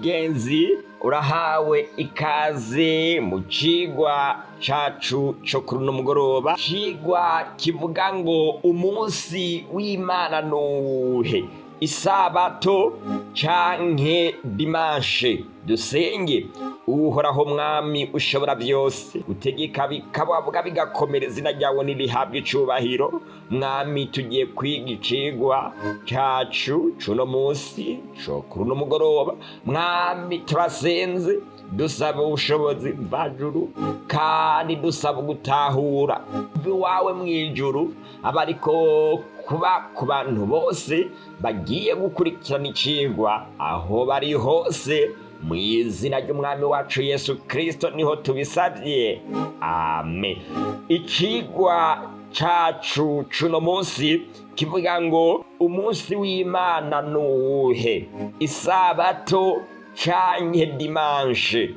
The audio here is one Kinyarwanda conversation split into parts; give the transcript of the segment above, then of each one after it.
mugenzi urahawe ikaze mu cigwa cacu co kuri uno mugoroba. Cigwa kivuga ngo umunsi w'Imana nuwuhe? Isabato canke dimanshe? Dusenge. Uhoraho Mwami ushobora byose, utegeka bikabavuga bigakomera, izina ryawe nirihabwe icubahiro. Mwami, tugiye kwiga icigwa cacu cuno munsi co kuri uno mugoroba. Mwami, turasenze dusaba ubushobozi mvajuru, kandi dusaba gutahura iwawe mw'ijuru, abariko kuba ku bantu bose bagiye gukurikirana icigwa aho bari hose, mu izina ry'umwami wacu Yesu Kristo niho tubisavye, amen. Icigwa cacu cuno munsi kivuga ngo umunsi w'Imana nuwuhe? Isabato canke dimanshe?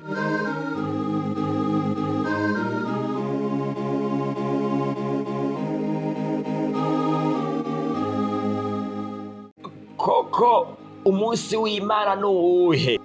Koko umunsi w'Imana nuwuhe?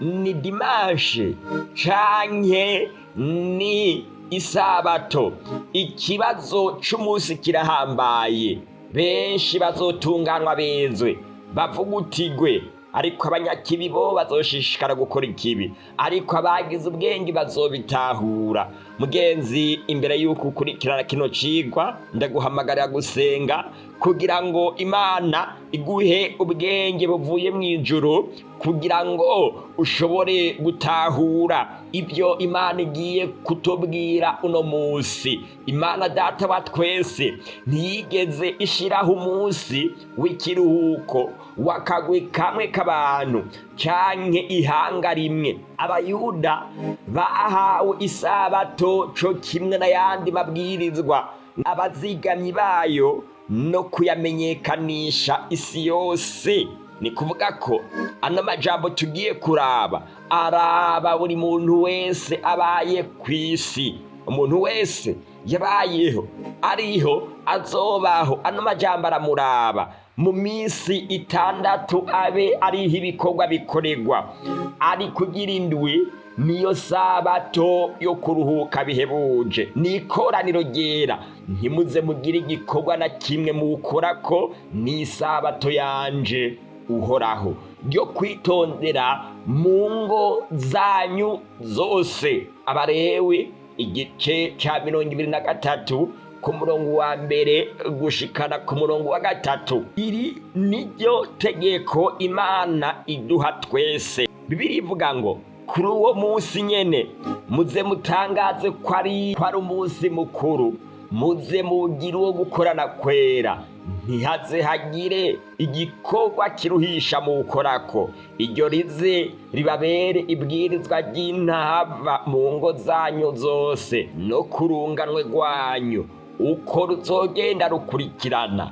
Ni dimanshe canke ni isabato? Ikibazo c'umunsi kirahambaye. Benshi bazotunganwa bezwe bavugutigwe, ariko abanyakibi bo bazoshishikara gukora ikibi, ariko abagize ubwenge bazobitahura. Mugenzi, imbere y'uko ukurikirana kino cigwa, ndaguhamagarira gusenga kugira ngo Imana iguhe ubwenge buvuye mw'ijuru, kugira ngo ushobore gutahura ibyo Imana igiye kutubwira uno munsi. Imana Data wa twese ntiyigeze ishiraho umunsi w'ikiruhuko w'akagwi kamwe k'abantu canke ihanga rimwe. Abayuda bahawe isabato co kimwe n'ayandi mabwirizwa, abazigamyi bayo no kuyamenyekanisha isi yose. Ni kuvuga ko ano majambo tugiye kuraba araba buri muntu wese abaye kw'isi. Umuntu wese yabayeho, ariho, azobaho, ano majambo aramuraba. Mu minsi itandatu abe ariho ibikorwa bikoregwa, ari kugira indwi niyo sabato yo kuruhuka bihebuje. Ni ikoraniro ryera, ntimuze mugire igikorwa na kimwe muwukorako. Ni isabato yanje Uhoraho ryo kwitondera mu ngo zanyu zose. Abalewi igice ca 23 ku murongo wa mbere gushikana ku murongo wa 3. Iri niryo tegeko Imana iduha twese. Bibiliya ivuga ngo kuri uwo munsi nyene muze mutangaze ko ari umunsi mukuru, muze mugire uwo gukorana kwera, ntihaze hagire igikorwa kiruhisha muwukorako. Iryo rize ribabere ibwirizwa ry'intahava mu ngo zanyu zose no ku runganwe rwanyu, uko ruzogenda rukurikirana.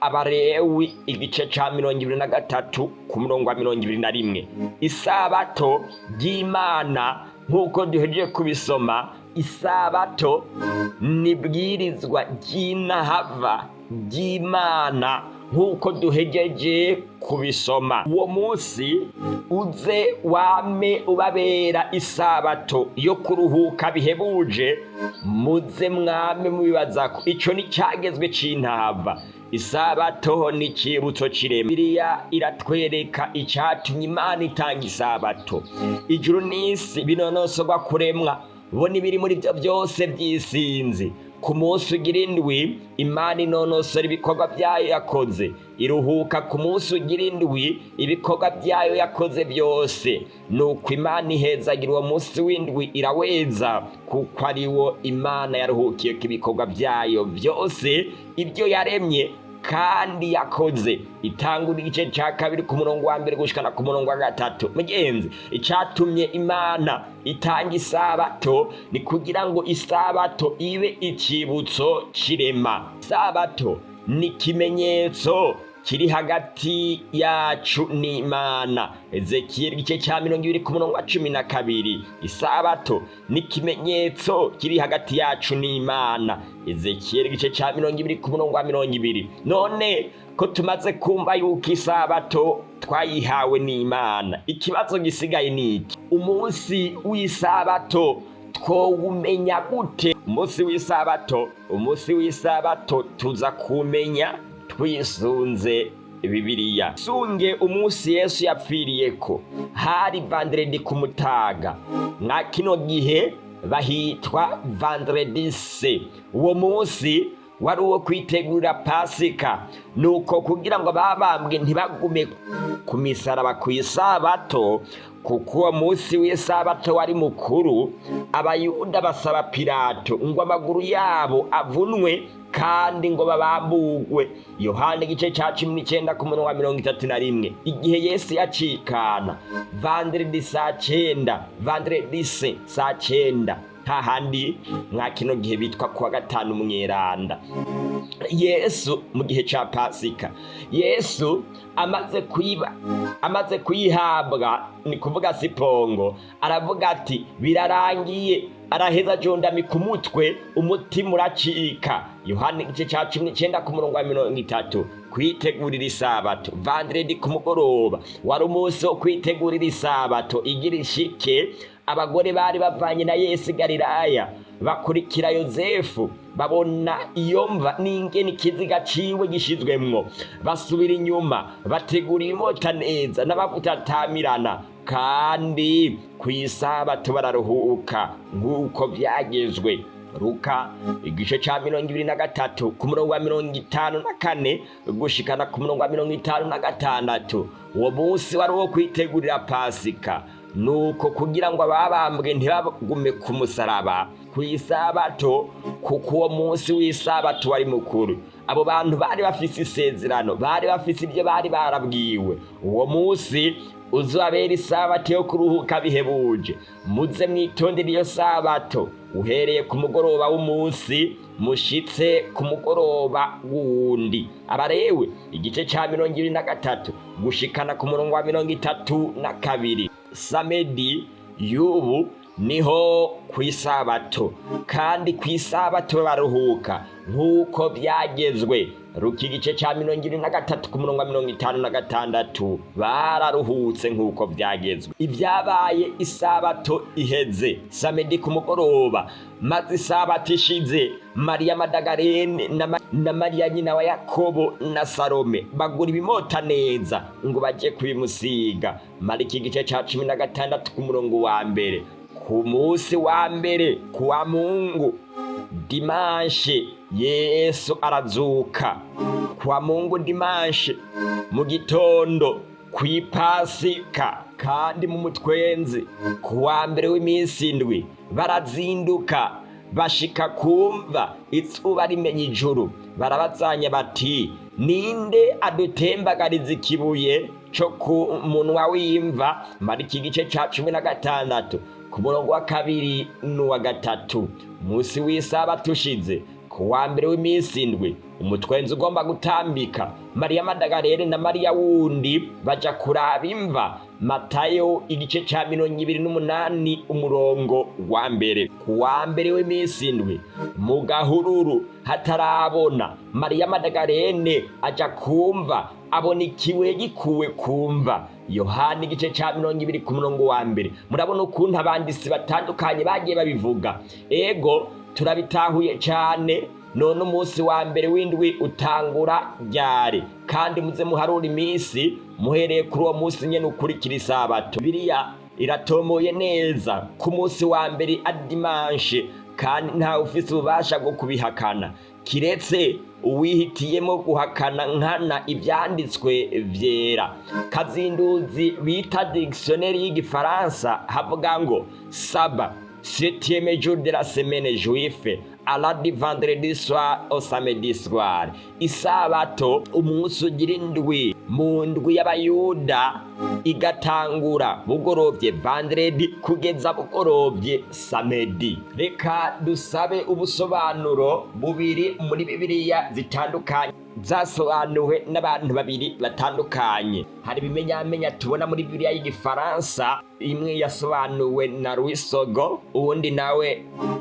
Abalewi igice ca 23 ku murongo wa 21. Isabato ry'Imana nk'uko duhejeje kubisoma, isabato ni bwirizwa ry'intahava ry'Imana nk'uko duhejeje kubisoma. Uwo munsi uze wame ubabera isabato yo kuruhuka bihebuje, muze mwame mubibazako. Ico ni cagezwe c'intahava. Isabato ni icibutso c'irema. Bibiliya iratwereka icatumye Imana itanga isabato. Ijuru n'isi binonosorwa kuremwa, bo n'ibiri muri vyo byose vyisinzi. Ku munsi ugira indwi Imana inonosora ibikorwa vyayo yakoze, iruhuka ku munsi ugira indwi ibikorwa vyayo yakoze byose. Nuko Imana ihezagira uwo munsi w'indwi iraweza, kuko ariwo Imana yaruhukiyeko ibikorwa vyayo byose ibyo yaremye kandi yakoze. Itangura igice ca 2 ku murongo wa mbere gushikana ku murongo wa 3. Mugenzi, icatumye Imana itanga isabato ni kugira ngo isabato ibe icibutso c'irema. Isabato ni ikimenyetso kiri hagati yacu n'Imana. Ezekiyeli igice cya 20 ku murongo wa 12. Isabato ni ikimenyetso kiri hagati yacu n'Imana. Ezekiyeli igice cya 20 ku murongo wa 20. None ko tumaze kumva yuko isabato twayihawe n'Imana, ikibazo gisigaye ni iki? Umunsi w'isabato twowumenya gute? Umunsi w'isabato tuza kumenya twisunze Bibiliya. Sunge umunsi Yesu yapfiriyeko hari vendredi ku mutaga, mwa kino gihe bahitwa vendredi se. Uwo munsi wari uwo kwitegurira Pasika, nuko kugira ngo babambwe ntibagume ku misaraba ku isabato, kuko uwo munsi w'isabato wari mukuru, abayuda basaba Pilato ngo amaguru yabo avunwe kandi ngo babambugwe. Yohana igice cya 19 ku murongo wa 31. Igihe Yesu yacikana vendredi saa 9, vendredi se saa 9, hahandi mwa kino gihe bitwa kuwa gatanu mweranda. Yesu mu gihe ca Pasika, Yesu amaze kuyihabwa, ni kuvuga sipongo, aravuga ati birarangiye, araheza jondami ku mutwe, umutima uracika. Yohana igice cya 19 ku murongo wa 30. Kwitegurira isabato vendredi ku mugoroba wari umunsi wo kwitegurira isabato igira ishike. Abagore bari bavanye na Yesu Galilaya bakurikira Yozefu, babona iyo mva n'ingene ikiziga ciwe gishizwemwo, basubira inyuma bategura imota neza n'amavuta atamirana, kandi kw'isabato bararuhuka nk'uko vyagezwe. Luka igice ca 23 ku murongo wa 54 gushikana ku murongo wa 56. Uwo munsi wari wo kwitegurira Pasika, nuko kugira ngo ababambwe ntibagume ku musaraba ku isabato, kuko uwo munsi w'isabato wari mukuru. Abo bantu bari bafise isezerano, bari bafise ibyo bari barabwiwe. Uwo munsi uzabera isabato yo kuruhuka bihebuje. Muze mwitondere iyo sabato uhereye ku mugoroba w'umunsi mushitse ku mugoroba wundi. Abarewe igice ca 23 gushikana ku murongo wa 32. Samedi y'ubu niho kw'isabato, kandi kw'isabato baruhuka nk'uko byagezwe. Luka igice ca 23 ku murongo wa 56 bararuhutse nk'uko byagezwe. Ibyabaye isabato iheze samedi ku mugoroba, maze isabato ishize, Mariya Madagarene na Mariya nyina wa Yakobo na Salome bagura ibimota neza ngo baje kubimusiga. Mariko igice ca 16 ku murongo wa 1. Ku munsi wa mbere kuwa Mungu dimanche Yesu arazuka. Kuwa Mungu dimanche mu gitondo kw'Ipasika, kandi mu mutwenzi kuwa mbere w'iminsi indwi barazinduka bashika kumva izuba rimenya ijuru. Barabazanya bati, ninde adutembagariza ikibuye cyo ku munwa w'imva? Mariko igice ca 16 ku murongo wa 2 n'uwa 3. Munsi w'isabato ushize kuwa mbere w'iminsi indwi, umutwenzi ugomba gutambika, Mariya Madagarene na Mariya wundi baja kuraba imva. Matayo igice ca 28 umurongo wa 1. Kuwa mbere w'iminsi indwi mu gahururu hatarabona, Mariya Madagarene aja kumva, abona ikibuye gikuwe kumva. Yohana igice ca 20 ku murongo wa 1. Murabona ukuntu abandisi batandukanye bagiye babivuga. Ego turabitahuye cyane. None umunsi wa mbere w'indwi utangura ryari? Kandi muze muharura iminsi muhereye kuri uwo munsi nyene ukurikira isabato. Bibiliya iratomoye neza ku munsi wa mbere ari dimanche, kandi nta ufise ububasha bwo kubihakana kiretse uwihitiyemo guhakana nkana ivyanditswe vyera. Kazinduzi bita dictionnaire y'igifaransa havuga ngo saba septième jour de la semaine juive ala di vendredi soir au samedi soir. Isabato umunsi ugira indwi mu ndwi y'abayuda, igatangura bugorovye vendredi kugeza bugorovye samedi. Reka dusabe ubusobanuro bubiri muri Bibiliya zitandukanye zasobanuwe n'abantu babiri batandukanye. Hari ibimenyamenya tubona muri Bibiliya y'igifaransa, imwe yasobanuwe na Rwisogo,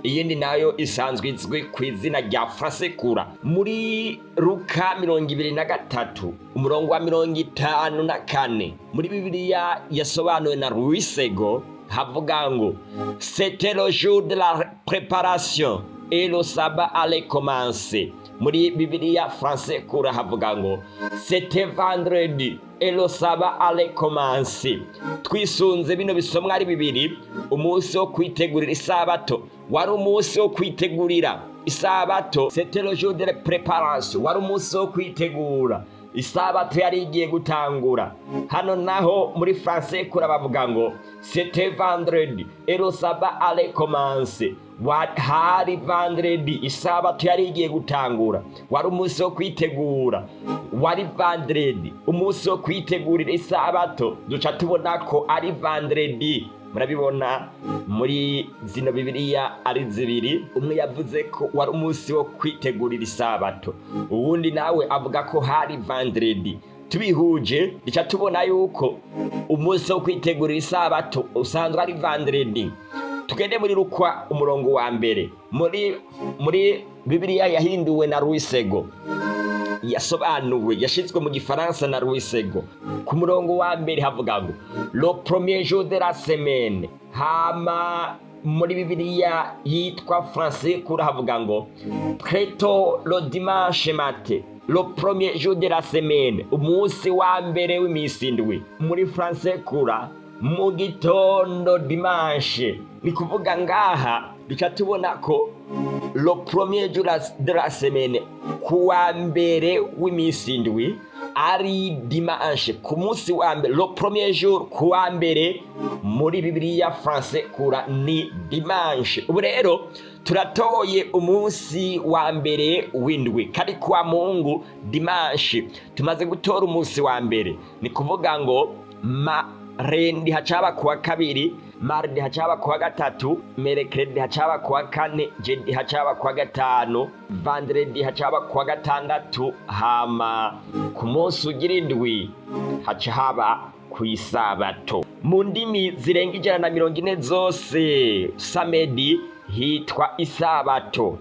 iyindi nayo isanzwe izwi ku izina rya Frasekura. Muri Luka 23 umurongo wa 54 muri Bibiliya yasobanuwe na Rwisego havuga ngo c'était le jour de la préparation et le sabbat allait commencer. Muri Bibiliya Frasekura havuga ngo c'était vendredi et le sabbat allait commencer. Twisunze bino bisomwa ari bibiri, umunsi wo kwitegurira isabato wari umunsi wo kwitegurira isabato, c'était le jour de la préparation, wari umunsi wo kwitegura isabato yari igiye gutangura. Hano naho muri Frasekura bavuga ngo c'était vendredi et le sabbat allait commencer. Hari vendredi isabato yari igiye gutangura, wari umunsi wo kwitegura, wari vendredi umunsi wo kwitegurira isabato, duca tubona ko ari vendredi. Murabibona muri zino Bibiliya ari zibiri, umwe yavuze ko wari umunsi wo kwitegurira isabato, uwundi nawe avuga ko hari vendredi. Tubihuje duca tubona yuko umunsi wo kwitegurira isabato usanzwe ari vendredi. Tugende muri Luka umurongo wa mbere, muri Bibiliya yahinduwe na Rwisego, yasobanuwe yashizwe mu gifaransa na Rwisego. Ku murongo wa mbere havuga ngo le premier jour de la semaine. Hama muri Bibiliya yitwa Frasekura havuga ngo très tôt le dimanche matin, le premier jour de la semaine, umunsi wa mbere w'imisi indwi. Muri Frasekura mu gitondo dimanche, ni kuvuga ngaha duca tubona ko le premier jour de la semaine, kuwa mbere w'imisi indwi ari dimanche, ku munsi wa mbere. Le premier jour kuwa mbere muri Bibiliya Frasekura ni dimanche. Ubu rero turatoye umunsi wa mbere w'indwi, kari kwa Mungu dimanche. Tumaze gutora umunsi wa mbere, ni kuvuga ngo rendi hacaba kuwa kabiri, mardi hacaba kuwa gatatu, merekredi hacaba kuwa kane, jedi hacaba kuwa gatanu, vendredi hacaba kuwa gatandatu, hama ku munsi ugira indwi hacaba ku isabato. Mu ndimi zirenga 140 zose samedi hitwa isabato.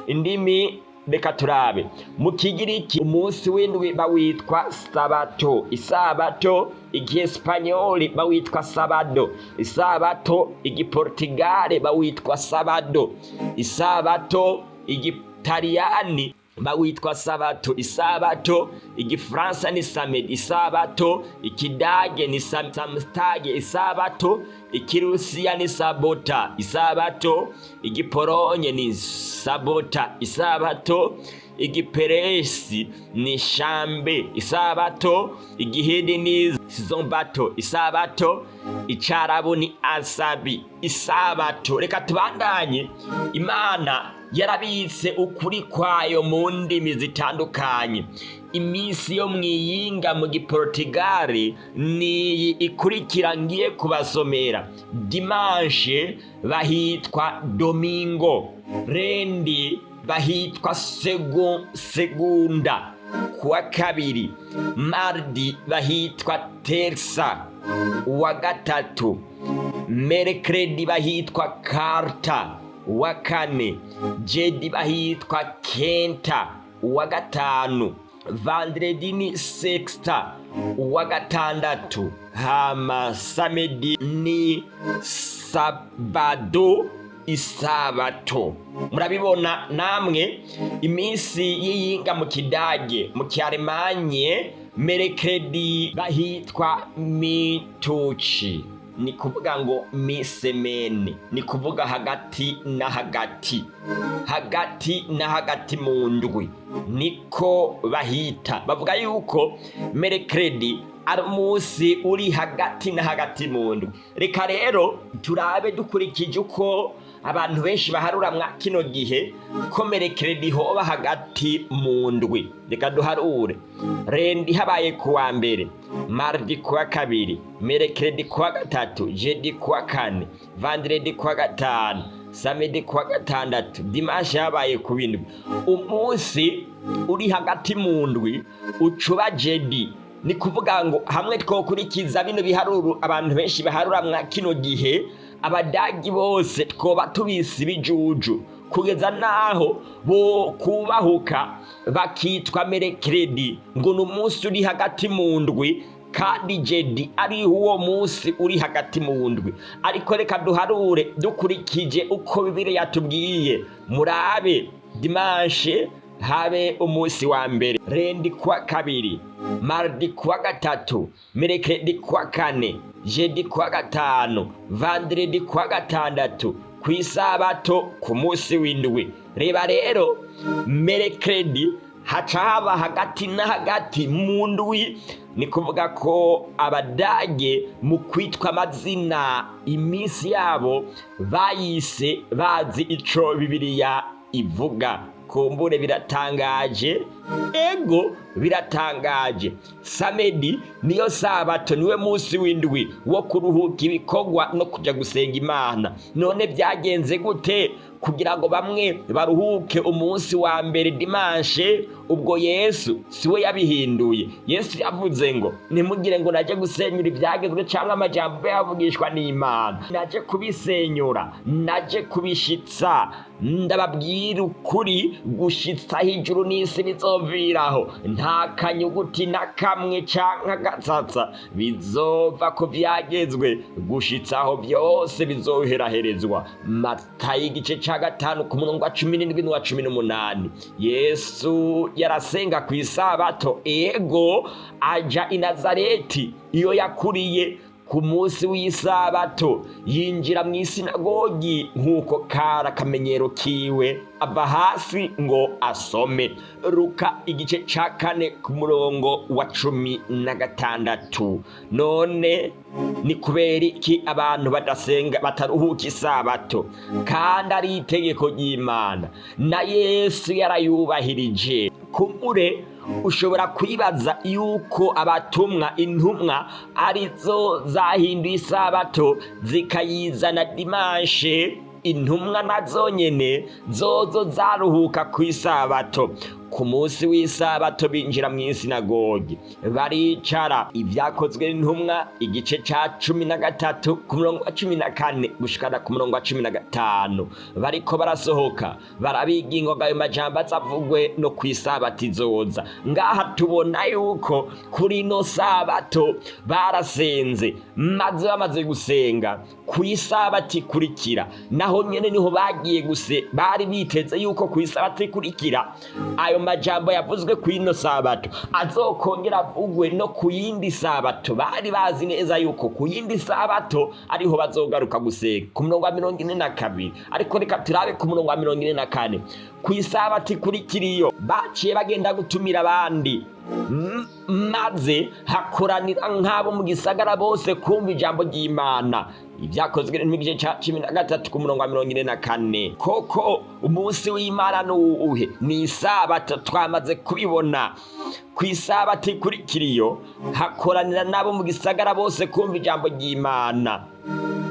Indimi reka turabe. Mu Kigiriki umunsi w'indwi bawitwa sabato. Isabato igiespanyoli bawitwa sabado. Isabato igiportugale bawitwa sabado. Isabato igitaliyani bawitwa sabato. Isabato igifaransa ni samedi. Isabato ikidage ni samstage. Isabato ikirusiya ni sabota. Isabato igipolonye ni sabota. Isabato igiperesi ni shambe. Isabato igihindi ni zombato. Isabato icarabu ni asabi. Isabato, reka tubandanye. Imana yarabitse ukuri kwayo mu ndimi zitandukanye. Iminsi yo mwiyinga mu giportugale ni ikurikira ngiye kubasomera. Dimanche bahitwa domingo, rendi bahitwa segunda kuwa kabiri, mardi bahitwa tersa uwa gatatu, merekredi bahitwa karta uwa kane, jedi bahitwa kenta uwa gatanu, vendredi ni sexta uwa gatandatu, hama samedi ni sabado isabato. Murabibona namwe iminsi y'iyinga mu kidage, mu kialemanye merekredi bahitwa mituci, ni kuvuga ngo misemene, ni kuvuga hagati na hagati, hagati na hagati mu ndwi niko bahita. Bavuga yuko merekredi ari umunsi uri hagati na hagati mu ndwi. Reka rero turabe dukurikije uko abantu benshi baharura mwa kino gihe ko merekredi hoba hagati mu ndwi. Reka duharure. Rendi habaye kuwa mbere, mardi kuwa kabiri, merekredi kuwa gatatu, jedi kuwa kane, vendredi kuwa gatanu, samedi kuwa gatandatu, dimanche yabaye ku bindwi. Umunsi uri hagati mu ndwi ucuba jedi. Ni kuvuga ngo hamwe twokurikiza bino biharuro abantu benshi baharura mwa kino gihe, abadagi bose twoba tubisi bijuju kugeza naho bo kubahuka bakitwa merekredi, ngo n'umunsi uri hagati mu ndwi kandi jedi ari uwo munsi uri hagati mu ndwi. Ariko reka duharure dukurikije uko Bibiliya yatubwiye. Murabe dimanche habe umunsi wa mbere, rendi kuwa kabiri, mardi kuwa gatatu, merekredi kuwa kane, jedi kuwa gatanu, vandredi kuwa gatandatu, kw'isabato ku munsi w'indwi. Reba rero merekredi haca haba hagati na hagati mu ndwi. Ni kuvuga ko abadage mu kwitwa amazina iminsi yabo bayise bazi ico Bibiliya ivuga. Kumbure biratangaje, ego biratangaje. Samedi niyo sabato, niwe munsi w'indwi wo kuruhuka ibikorwa no kuja gusenga Imana. None byagenze gute kugira ngo bamwe baruhuke umunsi wa mbere dimanche? Ubwo Yesu siwe yabihinduye. Yesu yavuze ngo ntimugire ngo naje gusenyura ibyagezwe cyangwa amajambo yavugishwa n'Imana. Naje kubisenyura, naje kubishitsa. Ndababwira ukuri, gushitsa hejuru n'isi bizoviraho. Nta kanyuguti na kamwe canke agatsatsa bizova ku byagezwe, gushitsaho byose bizoheraherezwa. Matayo igice ca gatanu ku murongo wa 17 n'uwa 18. Yesu yarasenga ku isabato, ego aja i Nazareti iyo yakuriye. Ku munsi w'isabato yinjira mu isinagogi nk'uko kara akamenyero kiwe, ava hasi ngo asome. Luka igice ca 4 ku murongo wa 16. None ni kubera iki abantu badasenga bataruhuka isabato kandi ari itegeko ry'Imana na Yesu yarayubahirije? Kumure ushobora kwibaza yuko abatumwa, intumwa arizo zahinduye isabato zikayizana dimanche. Intumwa nazo nyene zozo zaruhuka ku isabato. Ku munsi w'isabato binjira mu isinagogi baricara. Ibyakozwe n'intumwa igice ca 13 ku murongo wa 14 gushikana ku murongo wa 15. Bariko barasohoka barabiga ingoga ayo majambo azavugwe no kwisabato izoza. Ngaha tubona yuko kuri no sabato barasenze, maze bamaze gusenga ku isabato ikurikira naho nyene niho bagiye bari biteze yuko ku isabato ikurikira ayo majambo yavuzwe ku ino sabato azokongera avugwe no ku yindi sabato. Bari bazi neza yuko ku yindi sabato ariho bazogaruka gusenga ku murongo wa 42. Ariko reka turabe ku murongo wa 44. Ku isabato ikurikiriyo baciye bagenda gutumira abandi, maze hakoranira nk'abo mu gisagara bose kumva ijambo ry'Imana. Ibyakozwe n'igice ca 13 ku murongo wa 44. Koko umunsi w'Imana n'uwuhe? Ni isabato. Twamaze kubibona. Ku isabato ikurikiriyo hakoranira nabo mu gisagara bose kumva ijambo ry'Imana.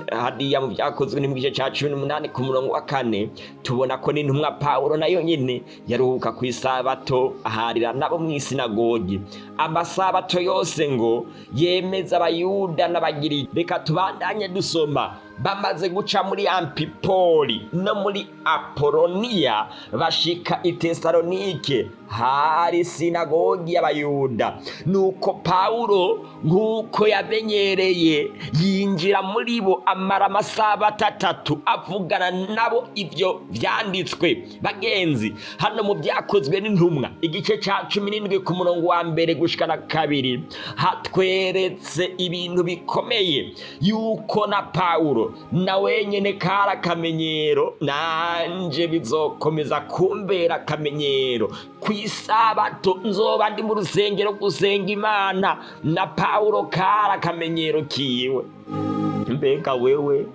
Hadiya mu byakozwe n'igice ca 18 ku murongo wa 4 tubona ko n'intumwa Pawulo nayo nyene yaruhuka ku isabato aharira nabo mu isinagogi. Amasabato yose ngo yemeza abayuda n'abagiriki. Reka tubandanye dusoma. Bamaze guca muri Ampipoli no muri Apoloniya bashika i Tesalonike, hari sinagogi y'abayuda. Nuko Pawulo nk'uko yabenyereye yinjira muri bo, amara amasabato 3 avugana nabo ivyo vyanditswe. Bagenzi, hano mu byakozwe n'intumwa igice ca 17 ku murongo wa 1 gushikana 2 hatweretse ibintu bikomeye yuko na Pawulo na wenyene kara akamenyero, nanje bizokomeza kumbera akamenyero. Ku isabato nzoba ndi mu rusengero gusenga Imana, na Pawulo kara akamenyero kiwe. Mbega wewe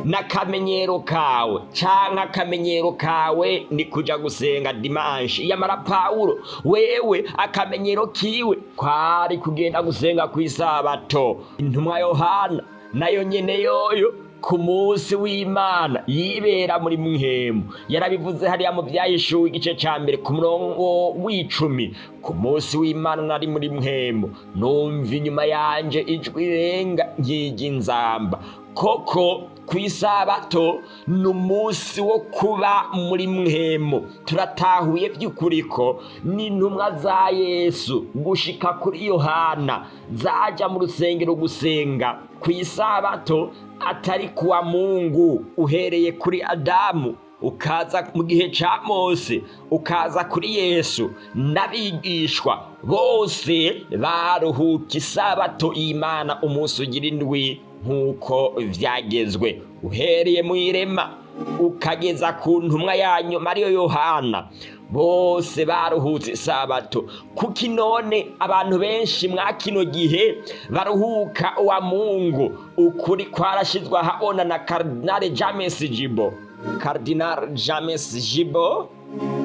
n'akamenyero kawe canke akamenyero kawe ni kuja gusenga dimanche? Yamara Pawulo wewe akamenyero kiwe kwari kugenda gusenga ku isabato. Intumwa Yohana nayo nyene yoyo ku munsi w'Imana yibera muri mpwemu. Yarabivuze hariya mu Vyahishuwe igice ca mbere ku murongo w'10. Ku munsi w'Imana nari muri mpwemu, numva inyuma yanje ijwi rirenga nk'iry'inzamba. Koko kw'isabato ni umunsi wo kuba muri mpwemu. Turatahuye by'ukuri ko n'intumwa za Yesu gushika kuri Yohana zaja mu rusengero gusenga kw'isabato atari kuwa Mungu, uhereye kuri Adamu ukaza mu gihe ca Mose ukaza kuri Yesu n'abigishwa bose baruhuka isabato y'Imana umunsi ugira indwi nk'uko vyagezwe, uhereye mu irema ukageza ku ntumwa yanyu Mariyo Yohana, bose baruhutse isabato. Kuki none abantu benshi mwa kino gihe baruhuka wa Mungu? Ukuri kwarashizwe ahabona na Kardinal James Jibo. Kardinal James Jibo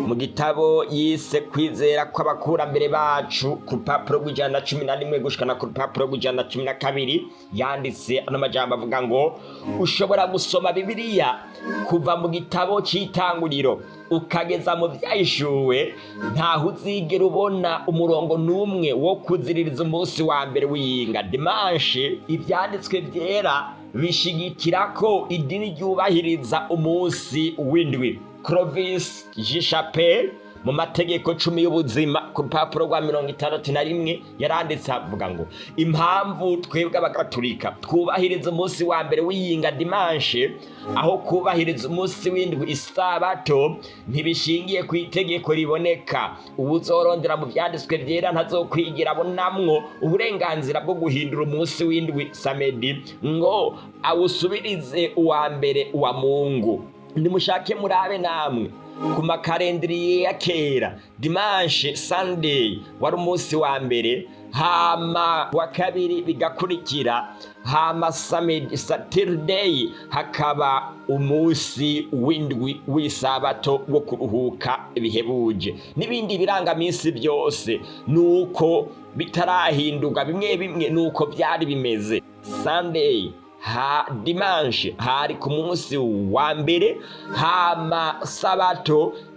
mu gitabo yise kwizera kw'abakurambere bacu ku rupapuro rw'111 gushikana ku rupapuro rw'112 yanditse ano majambo avuga ngo ushobora gusoma Bibiliya kuva mu gitabo c'itanguriro ukageza mu Vyahishuwe, ntaho uzigera ubona umurongo n'umwe wo kuziririza umunsi wa mbere w'iyinga dimanche. Ivyanditswe vyera bishigikira ko idini ryubahiriza umunsi w'indwi. Clovis Gishape mu mategeko 10 y'ubuzima ku rupapuro rwa 61 yaranditse avuga ngo impamvu twebwe abagatulika twubahiriza umunsi wa mbere w'iyinga dimanche aho kubahiriza umunsi w'indwi isabato ntibishingiye ku itegeko riboneka. Ubuzorondera mu vyanditswe vyera ntazokwigira abonamwo uburenganzira bwo guhindura umunsi w'indwi samedi ngo awusubirize uwa mbere wa Mungu. Ndimushake murabe namwe ku makarendriye ya kera dimanche Sunday wari umunsi wa mbere, hama wa kabiri bigakurikira, hama Saturday hakaba umunsi w'indwi w'isabato wo kuruhuka bihebuje. N'ibindi biranga minsi byose nuko bitarahinduka, bimwe bimwe nuko byari bimeze. Sunday dimanche hari ku munsi wa mbere, hama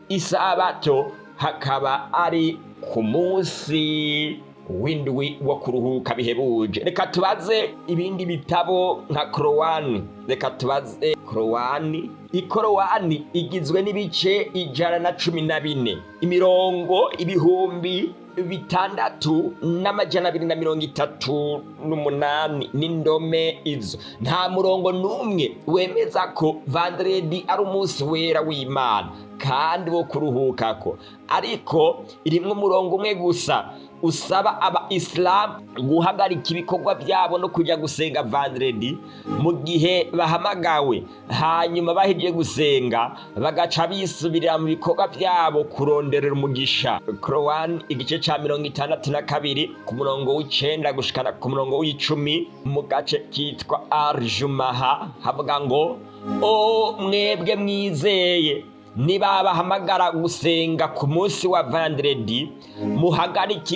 isabato hakaba ari ku munsi w'indwi wo kuruhuka bihebuje. Reka tubaze ibindi bitabo nka Korowani. Reka tubaze Korowani. Ikorowani igizwe n'ibice 114, imirongo 6,238 n'indome izo. Nta murongo n'umwe wemeza ko vendredi ari umunsi wera w'Imana kandi wo kuruhukako, ariko irimwe umurongo umwe gusa usaba aba-Islam guhagarika ibikorwa byabo no kujya gusenga vendredi mu gihe bahamagawe, hanyuma bahejeje gusenga bagaca bisubirira mu bikorwa byabo kuronderera umugisha. Korowani igice ca 62 ku murongo w'9 gushikana ku murongo w'10 mu gace kitwa Arjumaha havuga ngo o mwebwe mwizeye nibabahamagara gusenga ku munsi wa vendredi muhagarike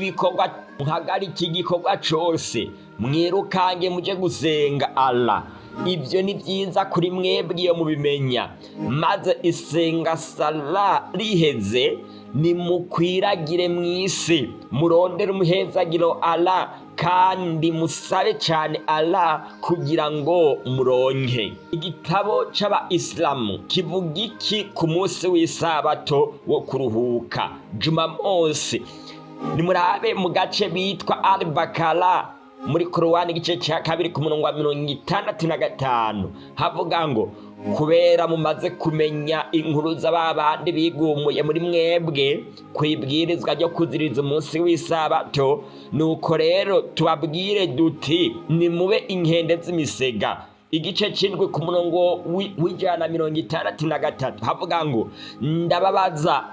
igikorwa cose, mwirukange muje gusenga Allah. Ibyo ni byiza kuri mwebwe iyo mubimenya, maze isenga sala riheze nimukwiragire mw'isi murondere umuhezagiro Allah kandi musabe cyane Allah kugira ngo muronke. Igitabo c'aba-Islamu kivuga iki ku munsi w'isabato wo kuruhuka Jumamosi? Nimurabe mu gace bitwa Al-Bakara muri Korowani igice ca 2 ku murongo wa 65 havuga ngo kubera mumaze kumenya inkuru z'ababandi bigumuye muri mwebwe kwibwirizwa ryo kuziriza umunsi w'isabato, nuko rero tubabwire duti nimube inkende z'imisega. Igice c'indwi ku murongo w'163 havuga ngo ndababaza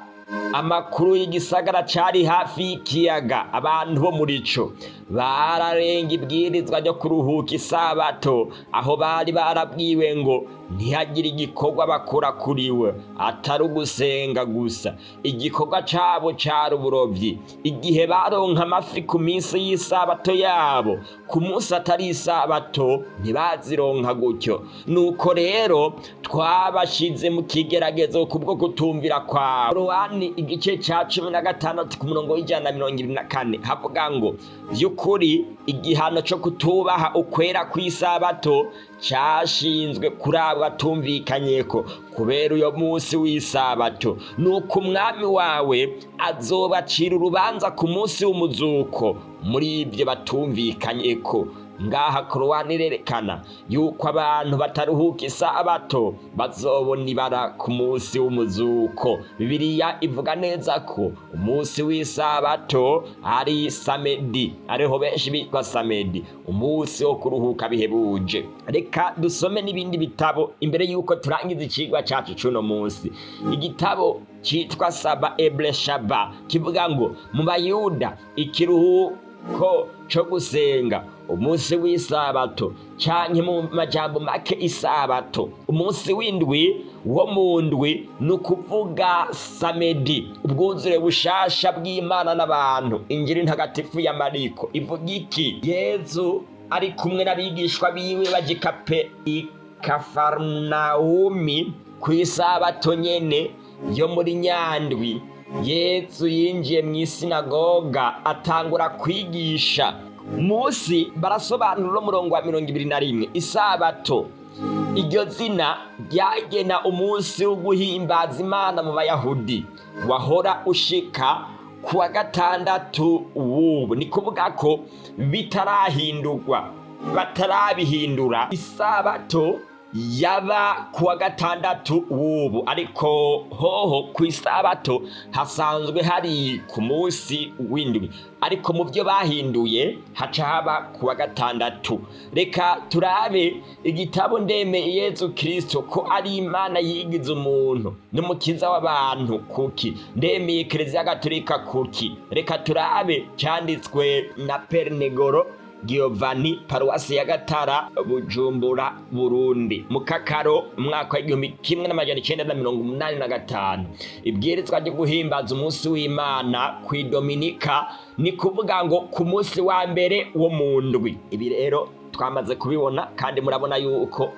amakuru y'igisagara cari hafi y'ikiyaga abantu bo muri co bararenga ibwirizwa ryo kuruhuka isabato, aho bari barabwiwe ngo ntihagire igikorwa bakora kuriwe atari ugusenga gusa. Igikorwa cabo cari uburovyi. Igihe baronka amafi ku minsi y'isabato yabo, ku munsi atari isabato ntibazironka gutyo. Nuko rero twabashize mu kigeragezo kubwo kutumvira kwabo. Korowani igice ca 16 ku murongo w'124 havuga ngo vy'ukuri igihano co kutubaha ukwera kw'isabato cashinzwe kuri abo batumvikanyeko kubera uyo munsi w'isabato. Nuko umwami wawe azobacira urubanza ku munsi w'umuzuko muri ivyo batumvikanyeko. Ngaha Korowani irerekana yuko abantu bataruhuka isabato bazobona ibara ku munsi w'umuzuko. Bibiliya ivuga neza ko umunsi w'isabato ari samedi, ariho benshi bitwa samedi, umunsi wo kuruhuka bihebuje. Reka dusome n'ibindi bitabo imbere yuko turangiza icigwa cacu cuno munsi. Igitabo citwa Saba Eble Shaba kivuga ngo mu Bayuda ikiruhuko co gusenga umunsi w'isabato, canke mu majambo make isabato, umunsi w'indwi wo mu ndwi, nukuvuga samedi, ubwuzure bushasha bw'Imana n'abantu. Injili ntagatifu ya Mariko ivuga iki? Yezu ari kumwe n'abigishwa biwe baja i Kafarnaumi kw'isabato nyene yo muri nyandwi. Yezu yinjiye mw'isinagoga atangura kwigisha. Musi barasobanura umurongo wa 21 isabato. Iryo zina ryagena umunsi wo guhimbaza Imana mu Bayahudi wahora ushika kuwa gatandatu w'ubu. Ni kuvuga ko bitarahindurwa, batarabihindura, isabato yaba kuwa gatandatu w'ubu, ariko hoho ku isabato hasanzwe hari ku munsi w'indwi, ariko mu byo bahinduye haca haba kuwa gatandatu. Reka turabe igitabo Ndemeye Yezu Kristo ko ari Imana yigize umuntu n'umukiza w'abantu kuki. Ndemeye Eklezia Gatolika kuki. Reka turabe canditswe na Pernegoro Giovanni, paruwasi ya Gatara, Bujumbura, Burundi, mu Kakaro, umwaka w'1985. Ibwirizwa ryo guhimbaza umunsi w'Imana kw'idominika, ni kuvuga ngo ku munsi wa mbere wo mu ndwi. Ibi rero twamaze kubibona, kandi murabona yuko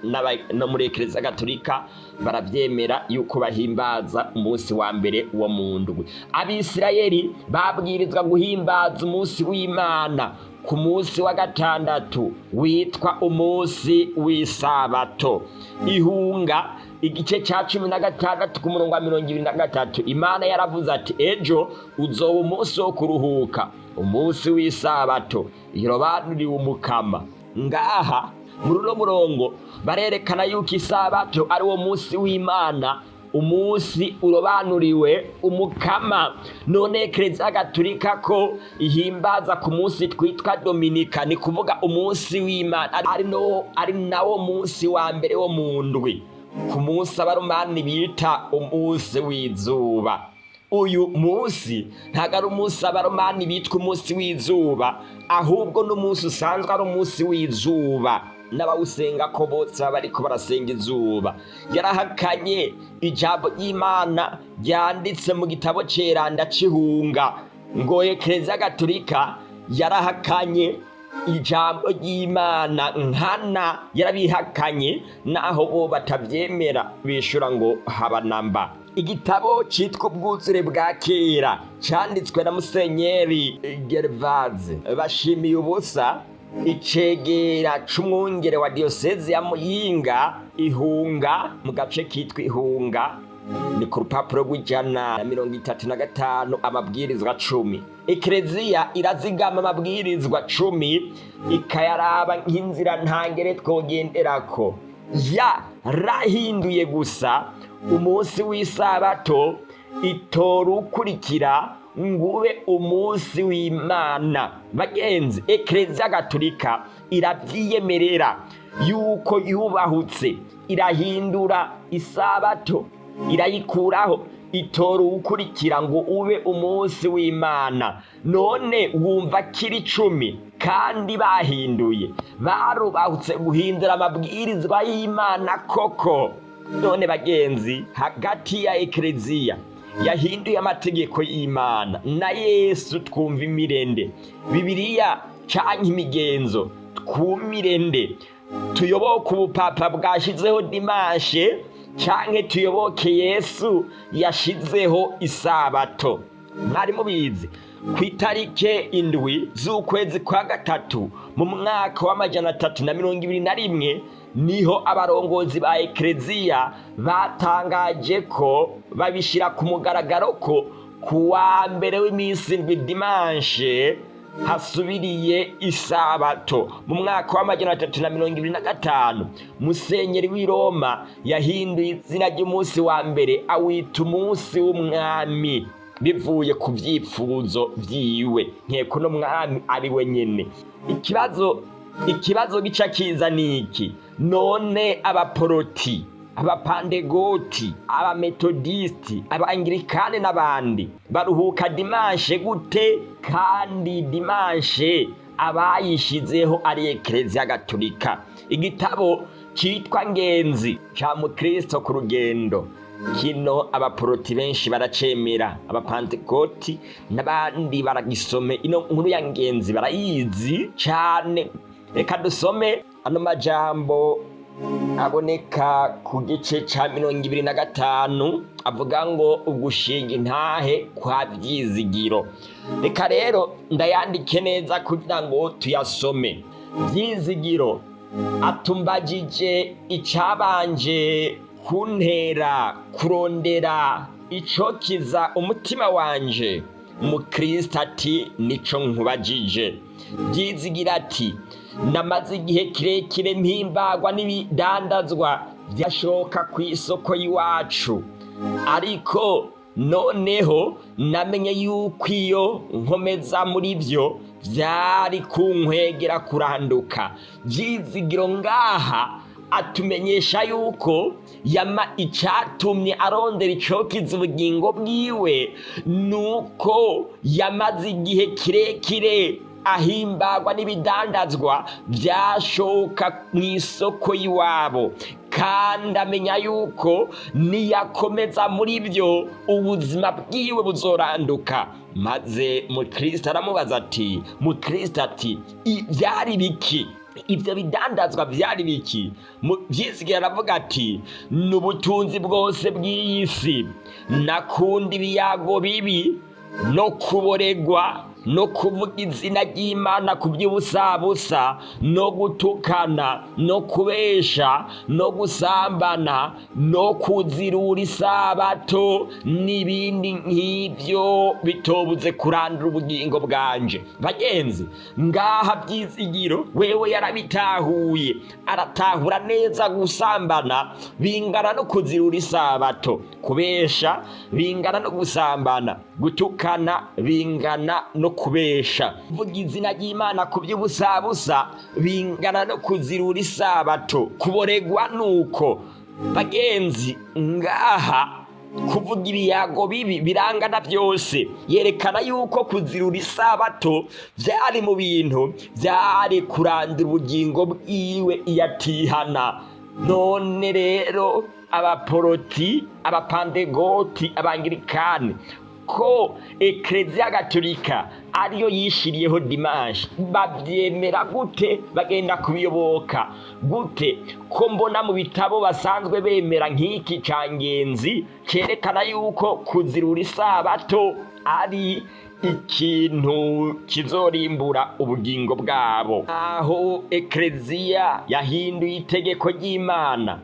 no muri Eklezia Gatolika baravyemera yuko bahimbaza umunsi wa mbere wo mu ndwi. Abisirayeli babwirizwa guhimbaza umunsi w'Imana ku munsi wa gatandatu witwa umunsi w'isabato. Ihunga igice ca 16 ku murongo wa 23 Imana yaravuze ati ejo uzoba umunsi wo kuruhuka, umunsi w'isabato irobanuriwe umukama. Ngaha muri uno murongo barerekana yuko isabato ari wo munsi w'Imana, umunsi urobanuriwe umukama. None Eklezia Gatolika ko ihimbaza ku munsi twitwa Dominika, ni kuvuga umunsi w'Imana ari nawo munsi wa mbere wo mu ndwi, ku munsi abaromani bita umunsi w'izuba. Uyu munsi ntago ari umunsi abaromani bitwa umunsi w'izuba, ahubwo n'umunsi usanzwe ari umunsi w'izuba. N'abawusenga ko bose bariko barasenga izuba. Yarahakanye ijambo ry'Imana ryanditse mu gitabo ceranda c'Ihunga, ngo Eklezia Gatolika yarahakanye ijambo ry'Imana nkana, yarabihakanye naho bo batavyemera, bishura ngo habanamba. Igitabo citwa Ubwuzure bwa kera canditswe na Musenyeri Gervaze Bashimiye ubusa, icegera c'umwungere wa diyoseze ya Muyinga Ihunga, mu gace kitwa Ihunga. Ni ku rupapuro rw'135 amabwirizwa 10. Eklezia irazigama amabwirizwa 10 ikayaraba nk'inzira ntangere twogenderako. Yarahinduye gusa umunsi w'isabato itora ukurikira ngube umunsi w'Imana. Bagenzi, Eklezia Gatolika iravyiyemerera yuko yubahutse, irahindura isabato, irayikuraho, itora uwukurikira ngo ube umunsi w'Imana. None wumva kiri 10 kandi bahinduye, barubahutse guhindura amabwirizwa y'Imana koko. None bagenzi, hagati ya ekleziya yahinduye amategeko y'Imana na Yesu twumva imirende, Bibiliya canke imigenzo twumirende? Tuyoboke ubupapa bwashizeho dimanche canke tuyoboke Yesu yashizeho isabato? Mwari mubizi ku itarike 7 z'ukwezi kwa gatatu mu mwaka wa 321 niho abarongozi ba ekleziya batangaje ko babishira ku mugaragaro ko kuwa mbere w'iminsi ndwi dimanche hasubiriye isabato. Mu mwaka wa 325 musenyeri w'i Roma yahinduye izina ry'umunsi wa mbere awita umunsi w'umwami bivuye ku vyifuzo vyiwe, nkeko no mwami ari we nyene. Ikibazo gica kiza niki? None abaporoti, abapandegoti, abametodisti, abangirikane n'abandi baruhuka dimanche gute? Kandi dimanche abayishizeho ari ekleziya gatolika. Igitabo citwa Ngenzi ca Mukristo ku rugendo, kino abaporoti benshi baracemera, abapantekoti n'abandi baragisome. Ino nkuru ya Ngenzi barayizi cane. Reka dusome ano majambo aboneka ku gice ca 25 avuga ngo ugushinga intahe kwa Vyizigiro. Reka rero ndayandike neza kugira ngo tuyasome. Vyizigiro atumbagije icabanje kuntera kurondera icokiza umutima wanje. Mukristo ati nico nkubajije. Vyizigira ati namaze igihe kirekire mpimbagwa n'ibidandazwa vyashoka ku isoko y'iwacu, ariko noneho namenye yuko iyo nkomeza muri vyo vyari kunkwegera kuranduka. Vyizigiro ngaha atumenyesha yuko icatumye arondera icokiza ubugingo bwiwe nuko yamaze igihe kirekire ahimbagwa n'ibidandazwa vyashoka mw'isoko y'iwabo, kandi amenya yuko niyakomeza muri vyo ubuzima bwiwe buzoranduka. Maze Mukristo aramubaza ati, Mukristo ati vyari biki? Ivyo bidandazwa vyari biki? Vyizigiro aravuga ati n'ubutunzi bwose bw'iyi si, nakunda ibiyago bibi no kuboregwa no kuvuga izina ry'Imana ku by'ubusabusa no gutukana no kubesha no gusambana no kuzirura isabato n'ibindi nk'ivyo bitobuze kurandura ubugingo bwanje. Bagenzi, ngaha Vyizigiro wewe yarabitahuye, aratahura neza gusambana bingana no kuzirura isabato, kubesha bingana no gusambana, gutukana bingana no kubesha, kuvuga izina ry'Imana ku by'ubusabusa bingana no kuzirura isabato, kuboregwa nuko. Bagenzi, ngaha kuvuga ibiyago bibi birangana byose, yerekana yuko kuzirura isabato vyari mu bintu vyari kurandura ubugingo bwiwe iyatihana. None rero abaporoti, abapandegoti, abangirikane ko ekleziya gatolika ariyo yishiriyeho dimanche bavyemera gute? Bagenda kubiyoboka gute? Ko mbona mu bitabo basanzwe bemera nk'iki ca Ngenzi cerekana yuko kuzirura isabato ari ikintu kizorimbura ubugingo bwabo. Aho ekleziya yahinduye itegeko ry'Imana,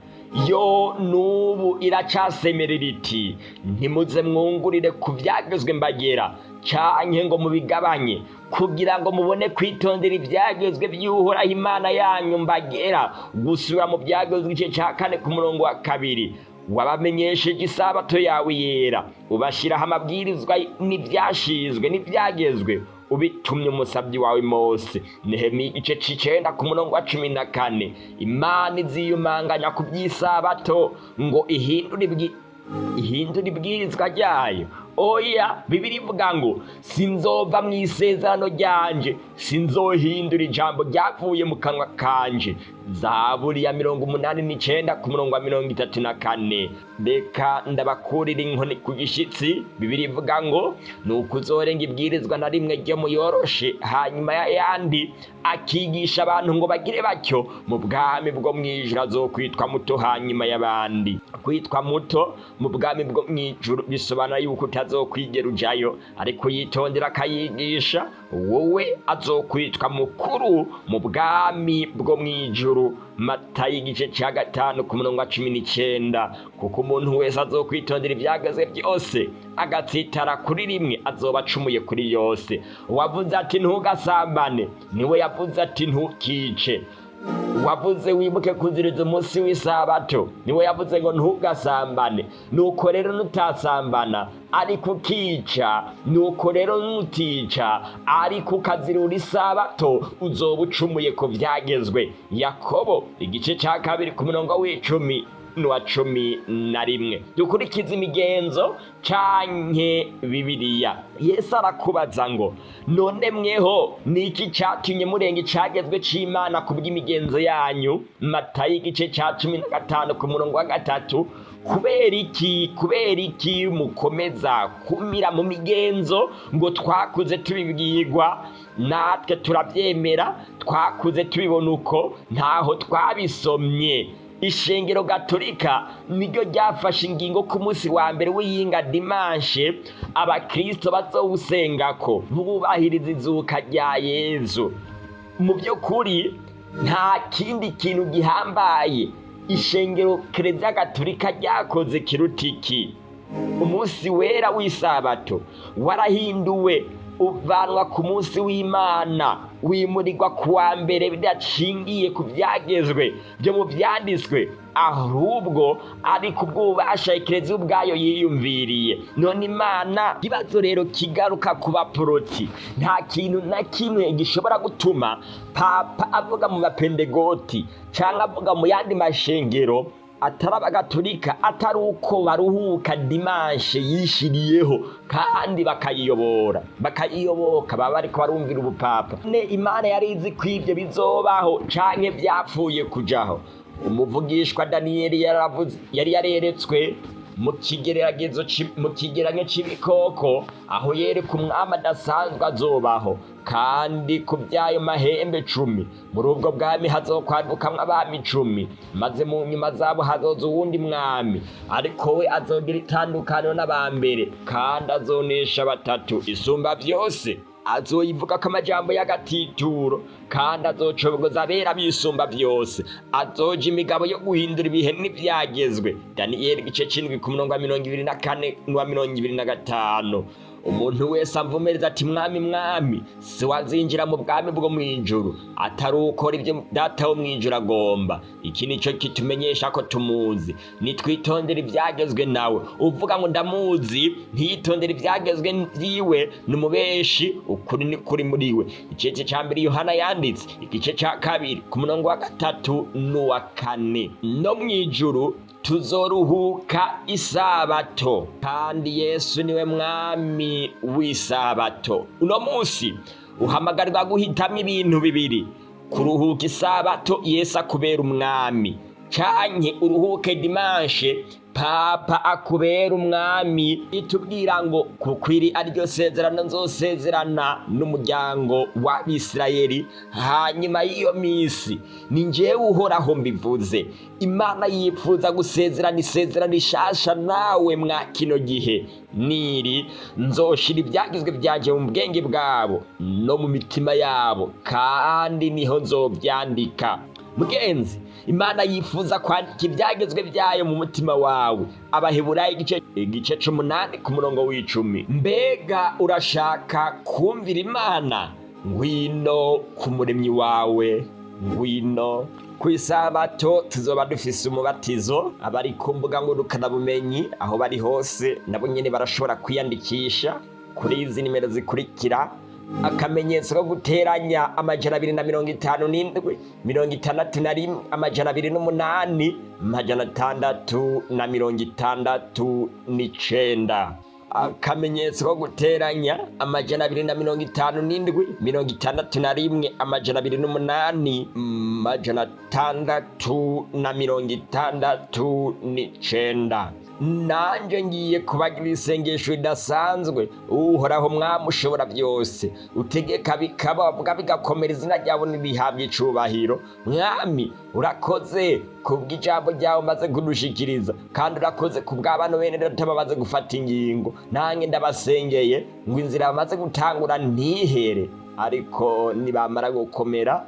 yo nubu iracasemerera iti ntimuze mwungurire ku vyagezwe mbagera canke ngo mubigabanye, kugira ngo mubone kwitondera ivyagezwe vy'Uhoraho Imana yanyu mbagera. Gusubira mu vyagezwe igice ca 4 ku murongo wa 2, wabamenyesheje isabato yawe yera, ubashiraho amabwirizwa n'ivyashizwe n'ivyagezwe, ubitumye umusavyi wawe Mose. Nehemiya igice c'9 ku murongo wa 14. Imana iziyumanganya ku by'isabato ngo ihindure ihindura ibwirizwa ryayo. Oya, Bibiliya ivuga ngo sinzova mu isezerano ryanje, sinzohindura ijambo ryavuye mu kanwa kanje. Zaburi ya 89 ku murongo wa 34. Reka ndabakurira inkoni ku gishitsi. Bibiliya ivuga ngo nuko uzorenga ibwirizwa na rimwe ryo muyoroshe, hanyuma y'ayandi akigisha abantu ngo bagire batyo, mu bwami bwo mwijuru azokwitwa muto hanyuma y'abandi. Kwitwa muto mu bwami bwo mwijuru bisobanura yuko utazokwigera ujayo, ariko yitondera akayigisha, wowe azokwitwa mukuru mu bwami bwo mwijuru. Matayo igice cya 5 ku murongo wa 19. Kuko umuntu wese azokwitondera ibyageze byose agatsitara kuri rimwe azoba acumuye kuri yose. Uwavuze ati ntugasambane niwe yavuze ati ntukice. Wavuze wibuke kuziriza umunsi w'isabato niwe yavuze ngo ntugasambane. Nuko rero nutasambana ariko ukica, nuko rero nutica ariko ukazirura isabato, uzoba ucumuye ku byagezwe. Yakobo igice cya 2 ku murongo w'10 n'uwa 11. Dukurikiza imigenzo canke Bibiliya. Yesu arakubaza ngo none mweho niki cyatumye murenga icagezwe c'Imana kubw'imigenzo yanyu? Matayo igice cya 15 ku murongo wa 3. Kubera iki mukomeza kumira mu migenzo ngo twakuze tubibwirwa, natwe turabyemera, twakuze tubibona uko, ntaho twabisomye. Ishengero Gatolika niryo ryafashe ingingo ku munsi wa mbere w'iyinga dimanche abakristo bazowusengako bubahiriza izuka rya Yezu. Mu by'ukuri nta kindi kintu gihambaye ishengero Kiliziya Gatolika ryakoze kiruta iki. Umunsi wera w'isabato warahinduwe uvanwa ku munsi w'Imana, wimurirwa ku wa mbere bidacingiye ku byagezwe byo mu byanditswe, ahubwo ari kubw'ububasha Kiliziya ubwayo yiyumviriye. None Imana, ikibazo rero kigaruka ku baporoti. Nta kintu na kimwe gishobora gutuma Papa avuga mu bapendegoti cyangwa avuga mu yandi mashengero atari abagatolika atari uko baruhuka dimanche yishiriyeho kandi bakayiyoboka baba bariko barumvira ubupapa. Imana yari izi ko ivyo bizobaho canke vyapfuye kujaho. Umuvugishwa Daniyeli yari yareretswe mu kigereranyo c'ibikoko, aho yereka umwami adasanzwe azobaho, kandi ku by'ayo mahembe 10 muri ubwo bwami hazokwadukamwo abami 10, maze mu nyuma zabo hazoza uwundi mwami, ariko we azogira itandukaniro n'abambere, kandi azonesha 3 isumba byose. Azoyivuga ko amajambo y'agatituro, kandi azocobogoza abera bisumba byose. Azoja imigabo yo guhindura ibihe n'ibyagezwe. Daniyeli igice 7 ku murongo wa 24 n'uwa 25. Umuntu wese amvumereza ati mwami mwami, si wazinjira mu bwami bwo mwijuru atari ukora ibyo data wo mwijuru agomba. Iki nico kitumenyesha ko tumuzi. Nitwitondera ibyagezwe nawe. Uvuga ngo ndamuzi ntiyitondera ibyagezwe vyiwe n'umubeshi, ukuri ni kuri muri we. Igice cya 2 Yohana yanditse igice cya 2 ku murongo wa 3 n'uwa 4. No mwijuru tuzoruhuka isabato, kandi Yesu niwe mwami w'isabato. Uno munsi uhamagarirwa guhitamo ibintu bibiri: kuruhuka isabato Yesu akubera umwami, canke uruhuke dimanche Papa akubera umwami. Itubwira ngo kukwiri aryo sezerano nzosezerana n'umuryango w'Abisirayeli hanyuma y'iyo misi. Ni njyewe uhoraho mbivuze. Imana yifuza gusezerana isezerano rishasha nawe mwa kino gihe. Niri nzoshira ibyagizwe byanje mu bwenge bwabo no mu mitima yabo, kandi niho nzobyandika. Mugenzi, Imana yifuza kwandika ibyagezwe byayo mu mutima wawe. Abaheburayo igice 8 ku murongo w'10. Mbega urashaka kumvira Imana? Ngwino ku muremyi wawe, ngwino. Ku isabato tuzoba dufise umubatizo. Abari ku mbuga ngurukanabumenyi aho bari hose nabo nyene barashobora kwiyandikisha kuri izi nimero zikurikira: akamenyetso ko guteranya 257 61 208 669. Akamenyetso ko guteranya 257 61 208 669. Nanje ngiye kubagira isengesho ridasanzwe. Uhoraho Mwami ushobora byose, utegeka bikaba bigakomera, izina ryawe nirihabwe icubahiro. Mwami urakoze kubw'ijambo ryawe maze kudushikiriza, kandi urakoze kubw'abantu bene data bamaze gufata ingingo. Nange ndabasengeye ngo inzira bamaze gutangura ntihere, ariko nibamara gukomera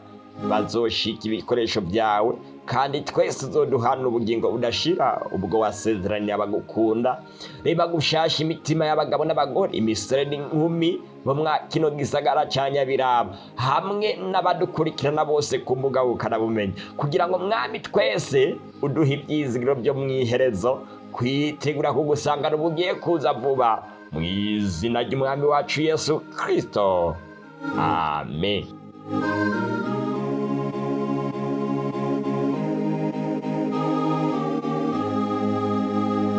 bazoshika ibikoresho byawe, kandi twese uzoduhana ubugingo budashira ubwo wasezeranye abagukunda. Reba gushasha imitima y'abagabo n'abagore, imisore n'inkumi bo mwa kino gisagara ca Nyabiraba, hamwe n'abadukurikirana bose ku mbuga ngurukanabumenyi, kugira ngo Mwami twese uduhe ivyizigiro byo mwiherezo, kwitegura kugusangana ubugiye kuza vuba, mu izina ry'Umwami wacu Yesu Kristo, amen.